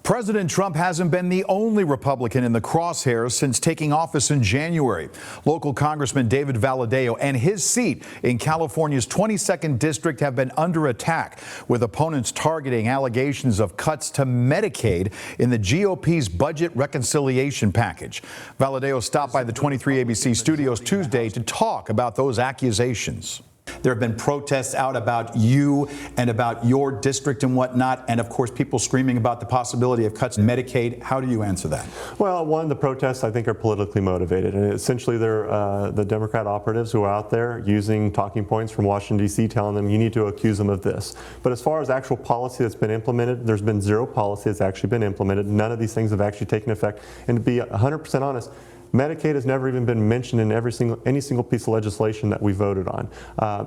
President Trump hasn't been the only Republican in the crosshairs since taking office in January. Local Congressman David Valadao and his seat in California's 22nd district have been under attack, with opponents targeting allegations of cuts to Medicaid in the GOP's budget reconciliation package. Valadao stopped by the 23 ABC studios Tuesday to talk about those accusations. There have been protests out about you and about your district and whatnot, and of course people screaming about the possibility of cuts in Medicaid. How do you answer that? Well, one, the protests I think are politically motivated, and essentially they're the Democrat operatives who are out there using talking points from Washington, D.C., telling them you need to accuse them of this. But as far as actual policy that's been implemented, there's been zero policy that's actually been implemented. None of these things have actually taken effect. And to be 100% honest, Medicaid has never even been mentioned in any single piece of legislation that we voted on.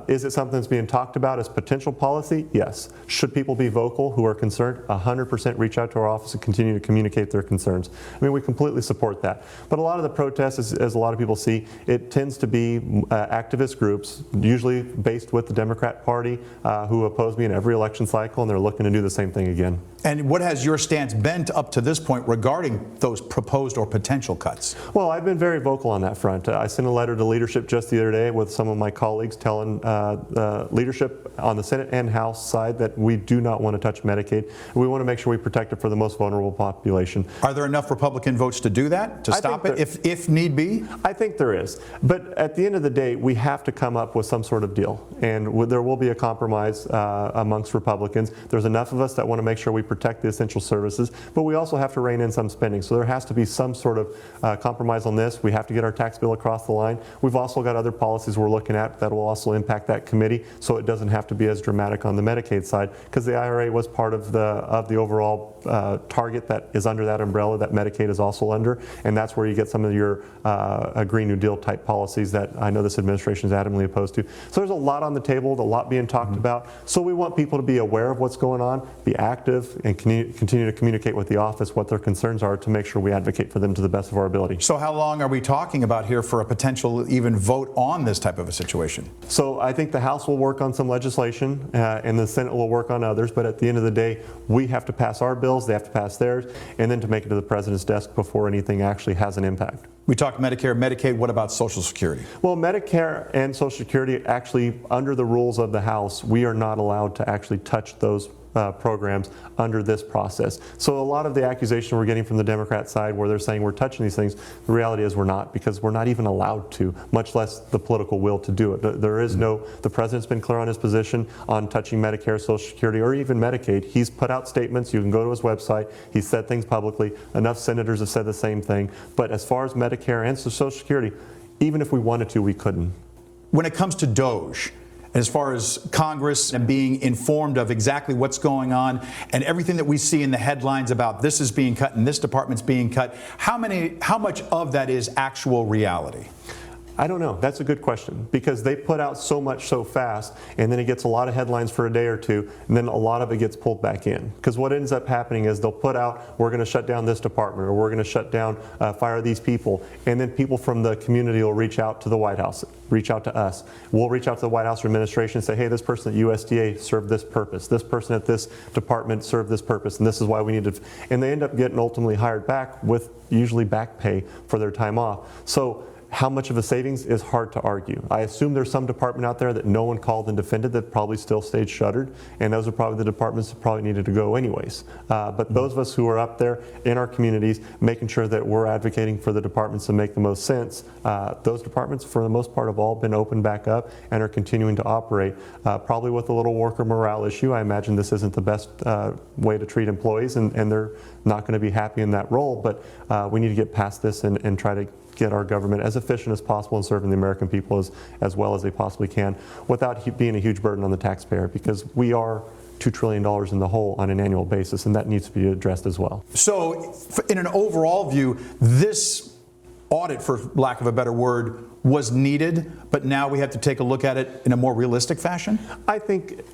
Is it something that's being talked about as potential policy? Yes. Should people be vocal who are concerned? 100% reach out to our office and continue to communicate their concerns. I mean, we completely support that. But a lot of the protests, as a lot of people see, it tends to be activist groups, usually based with the Democrat Party, who oppose me in every election cycle, and they're looking to do the same thing again. And what has your stance been up to this point regarding those proposed or potential cuts? Well, I've been very vocal on that front. I sent a letter to leadership just the other day with some of my colleagues telling leadership on the Senate and House side that we do not want to touch Medicaid. We want to make sure we protect it for the most vulnerable population. Are there enough Republican votes to do that, to stop it, if need be? I think there is. But at the end of the day, we have to come up with some sort of deal. And there will be a compromise amongst Republicans. There's enough of us that want to make sure we protect the essential services, but we also have to rein in some spending. So there has to be some sort of compromise on this. We have to get our tax bill across the line. We've also got other policies we're looking at that will also impact that committee, so it doesn't have to be as dramatic on the Medicaid side, because the IRA was part of the overall target that is under that umbrella that Medicaid is also under, and that's where you get some of your Green New Deal type policies that I know this administration is adamantly opposed to. So there's a lot on the table, a lot being talked about. So we want people to be aware of what's going on, be active, and continue to communicate with the office what their concerns are to make sure we advocate for them to the best of our ability. So how long are we talking about here for a potential even vote on this type of a situation? So I think the House will work on some legislation and the Senate will work on others, but at the end of the day, we have to pass our bills, they have to pass theirs, and then to make it to the President's desk before anything actually has an impact. We talked Medicare, Medicaid. What about Social Security? Well, Medicare and Social Security, actually, under the rules of the House, we are not allowed to actually touch those programs under this process. So a lot of the accusation we're getting from the Democrat side where they're saying we're touching these things, the reality is we're not, because we're not even allowed to, much less the political will to do it. There is no, the President's been clear on his position on touching Medicare, Social Security, or even Medicaid. He's put out statements. You can go to his website. He's said things publicly. Enough senators have said the same thing. But as far as Medicare and Social Security, even if we wanted to, we couldn't. When it comes to DOGE, as far as Congress and being informed of exactly what's going on and everything that we see in the headlines about this is being cut and this department's being cut, how much of that is actual reality? I don't know. That's a good question, because they put out so much so fast, and then it gets a lot of headlines for a day or two, and then a lot of it gets pulled back in. Because what ends up happening is they'll put out, we're going to shut down this department, or we're going to shut down, fire these people, and then people from the community will reach out to the White House, reach out to us. We'll reach out to the White House administration and say, hey, this person at USDA served this purpose. This person at this department served this purpose, and this is why we need to. And they end up getting ultimately hired back with usually back pay for their time off. So how much of a savings is hard to argue. I assume there's some department out there that no one called and defended that probably still stayed shuttered, and those are probably the departments that probably needed to go anyways. But those of us who are up there in our communities, making sure that we're advocating for the departments that make the most sense, those departments for the most part have all been opened back up and are continuing to operate. Probably with a little worker morale issue. I imagine this isn't the best way to treat employees, and they're not going to be happy in that role, but we need to get past this and try to get our government as efficient as possible in serving the American people as well as they possibly can, without being a huge burden on the taxpayer, because we are $2 trillion in the hole on an annual basis, and that needs to be addressed as well. So in an overall view, this audit, for lack of a better word, was needed, but now we have to take a look at it in a more realistic fashion? I think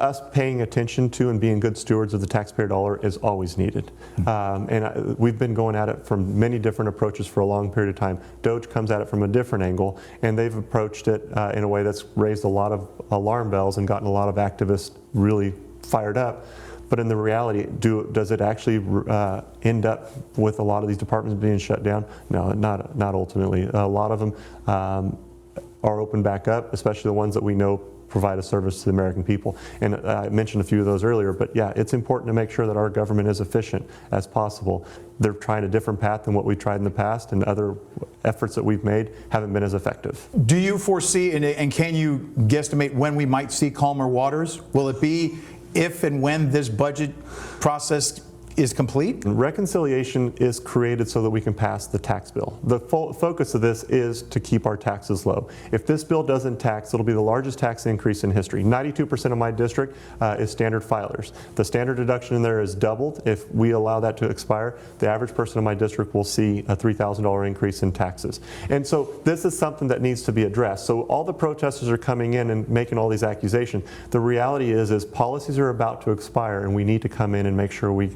us paying attention to and being good stewards of the taxpayer dollar is always needed. We've been going at it from many different approaches for a long period of time. DOGE comes at it from a different angle, and they've approached it in a way that's raised a lot of alarm bells and gotten a lot of activists really fired up. but in the reality, does it actually end up with a lot of these departments being shut down? No, not ultimately. A lot of them are open back up, especially the ones that we know provide a service to the American people. And I mentioned a few of those earlier, but yeah, it's important to make sure that our government is efficient as possible. They're trying a different path than what we tried in the past, and other efforts that we've made haven't been as effective. Do you foresee, and can you guesstimate when we might see calmer waters? Will it be if and when this budget process is complete? Reconciliation is created so that we can pass the tax bill. The focus of this is to keep our taxes low. If this bill doesn't tax, it'll be the largest tax increase in history. 92% of my district is standard filers. The standard deduction in there is doubled. If we allow that to expire, the average person in my district will see a $3,000 increase in taxes. And so this is something that needs to be addressed. So all the protesters are coming in and making all these accusations. The reality is policies are about to expire, and we need to come in and make sure we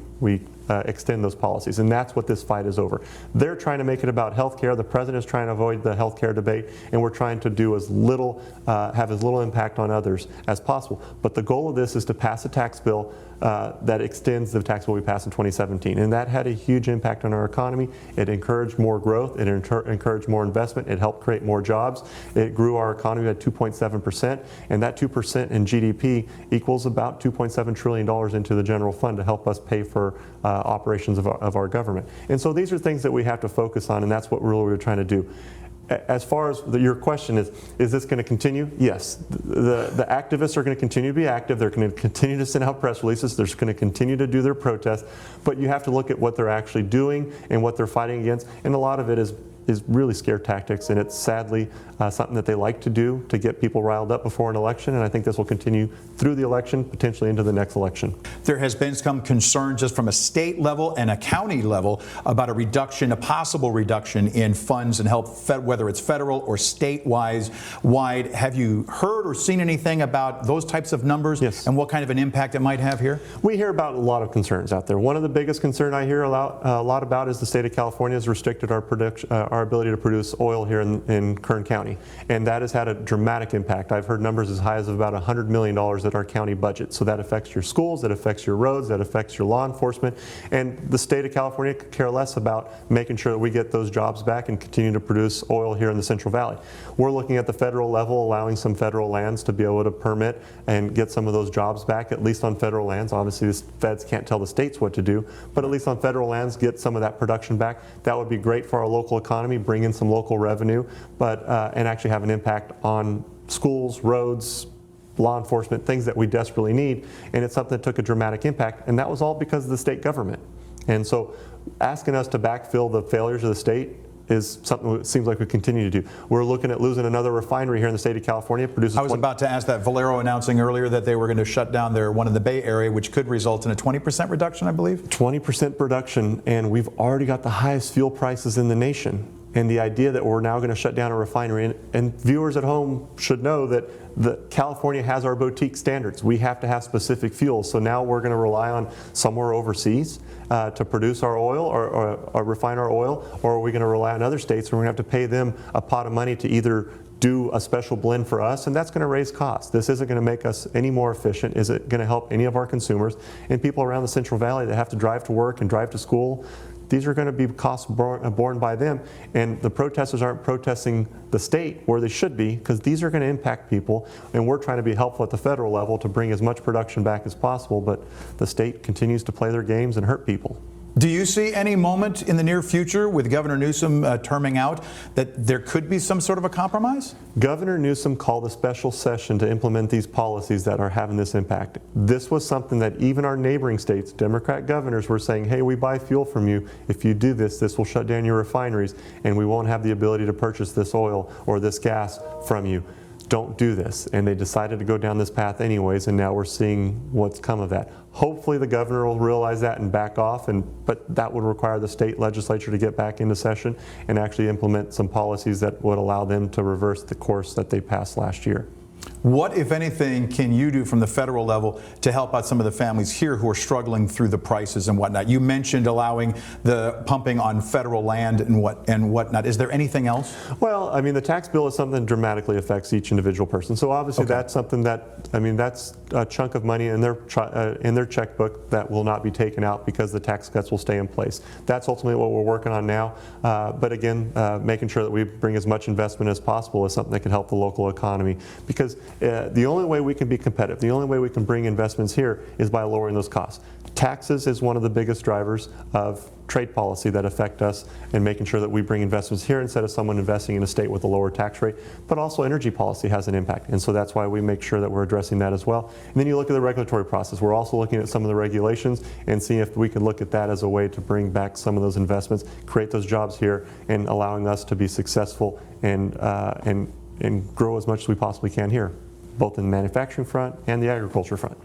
extend those policies, and that's what this fight is over. They're trying to make it about health care. The president is trying to avoid the health care debate, and we're trying to do as little, have as little impact on others as possible. But the goal of this is to pass a tax bill that extends the tax bill we passed in 2017, and that had a huge impact on our economy. It encouraged more growth. It encouraged more investment. It helped create more jobs. It grew our economy at 2.7%, and that 2% in GDP equals about $2.7 trillion into the general fund to help us pay for operations of our government. And so these are things that we have to focus on, and that's what really we're trying to do. As far as your question is this going to continue? Yes. The activists are going to continue to be active. They're going to continue to send out press releases. They're going to continue to do their protests. But you have to look at what they're actually doing and what they're fighting against. And a lot of it is really scare tactics, and it's sadly something that they like to do to get people riled up before an election, and I think this will continue through the election, potentially into the next election. There has been some concern just from a state level and a county level about a possible reduction in funds and help, whether it's federal or statewide. Have you heard or seen anything about those types of numbers? Yes. And what kind of an impact it might have here? We hear about a lot of concerns out there. One of the biggest concerns I hear a lot about is the state of California has restricted our ability to produce oil here in Kern County. And that has had a dramatic impact. I've heard numbers as high as about $100 million at our county budget. So that affects your schools, that affects your roads, that affects your law enforcement. And the state of California could care less about making sure that we get those jobs back and continue to produce oil here in the Central Valley. We're looking at the federal level, allowing some federal lands to be able to permit and get some of those jobs back, at least on federal lands. Obviously, the feds can't tell the states what to do, but at least on federal lands, get some of that production back. That would be great for our local economy, bring in some local revenue, but and actually have an impact on schools, roads, law enforcement, things that we desperately need. And it's something that took a dramatic impact, and that was all because of the state government. And so asking us to backfill the failures of the state is something that seems like we continue to do. We're looking at losing another refinery here in the state of California. I was about to ask that. Valero announcing earlier that they were going to shut down their one in the Bay Area, which could result in a 20% reduction, I believe. 20% reduction, and we've already got the highest fuel prices in the nation. And the idea that we're now going to shut down a refinery, and viewers at home should know that California has our boutique standards. We have to have specific fuels. So now we're going to rely on somewhere overseas to produce our oil or refine our oil, or are we going to rely on other states and we're going to have to pay them a pot of money to either do a special blend for us, and that's going to raise costs. This isn't going to make us any more efficient. Is it going to help any of our consumers and people around the Central Valley that have to drive to work and drive to school? These are going to be costs borne by them, and the protesters aren't protesting the state where they should be, because these are going to impact people, and we're trying to be helpful at the federal level to bring as much production back as possible, but the state continues to play their games and hurt people. Do you see any moment in the near future with Governor Newsom terming out that there could be some sort of a compromise? Governor Newsom called a special session to implement these policies that are having this impact. This was something that even our neighboring states, Democrat governors, were saying, hey, we buy fuel from you. If you do this, this will shut down your refineries and we won't have the ability to purchase this oil or this gas from you. Don't do this. And they decided to go down this path anyways, and now we're seeing what's come of that. Hopefully the governor will realize that and back off, but that would require the state legislature to get back into session and actually implement some policies that would allow them to reverse the course that they passed last year. What, if anything, can you do from the federal level to help out some of the families here who are struggling through the prices and whatnot? You mentioned allowing the pumping on federal land and whatnot. Is there anything else? Well, I mean, the tax bill is something that dramatically affects each individual person. So obviously that's something that, I mean, that's a chunk of money in their checkbook that will not be taken out because the tax cuts will stay in place. That's ultimately what we're working on now. But again, making sure that we bring as much investment as possible is something that can help the local economy, because the only way we can be competitive, the only way we can bring investments here is by lowering those costs. Taxes is one of the biggest drivers of trade policy that affect us, and making sure that we bring investments here instead of someone investing in a state with a lower tax rate. But also energy policy has an impact, and so that's why we make sure that we're addressing that as well. And then you look at the regulatory process. We're also looking at some of the regulations and seeing if we can look at that as a way to bring back some of those investments, create those jobs here, and allowing us to be successful and grow as much as we possibly can here, both in the manufacturing front and the agriculture front.